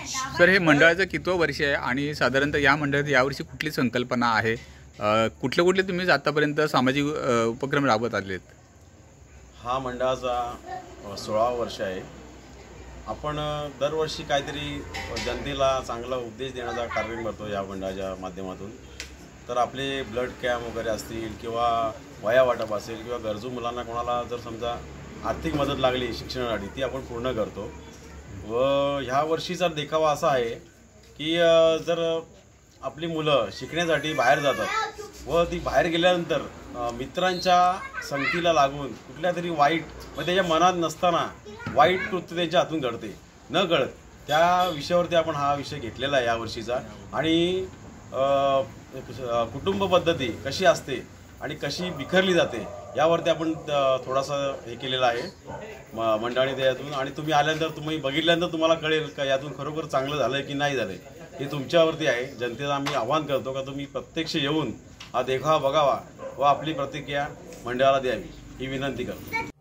Sir, हे मंडळाचं कितवं वर्ष आहे आणि साधारणतः या मंडळात यावर्षी कुठली संकल्पना आहे? कुठले कुठले तुम्ही आतापर्यंत सामाजिक उपक्रम राबवत आलेत? हा मंडळाचा 16वा वर्ष आहे। आपण दरवर्षी काहीतरी जनतेला चांगला उपदेश देण्याचा कार्यक्रम करतो या मंडळाच्या माध्यमातून। तर आपले ब्लड कॅम्प वगैरे असतील किंवा वया वाटप असेल किंवा गरजू मुलांना कोणाला जर समजा आर्थिक मदत लागली शिक्षणासाठी ती आपण पूर्ण करतो। व ह्या वर्षीचा देखावा असा आहे की जर आपली मुलं शिकण्यासाठी बाहेर जातात व ती बाहेर गेल्यानंतर मित्रांच्या संगतीला लागून कुठल्या तरी वाईट त्याच्या मनात नसताना वाईट कृत्य त्यांच्या हातून घडते न कळत, त्या विषयावरती आपण हा विषय घेतलेला आहे या वर्षीचा। आणि कुटुंब पद्धती कशी असते आणि कशी बिखरली जाते यावरती आपण थोडासा हे केलेला आहे मंडळाने त्यातून। आणि तुम्ही आल्यानंतर तुम्ही बघितल्यानंतर तुम्हाला कळेल का यातून खरोखर चांगलं झालं की नाही झालं, हे तुमच्यावरती आहे। जनतेला आम्ही आवाहन करतो का तुम्ही प्रत्यक्ष येऊन हा देखावा बघावा व आपली प्रतिक्रिया मंडळाला द्यावी ही विनंती करतो।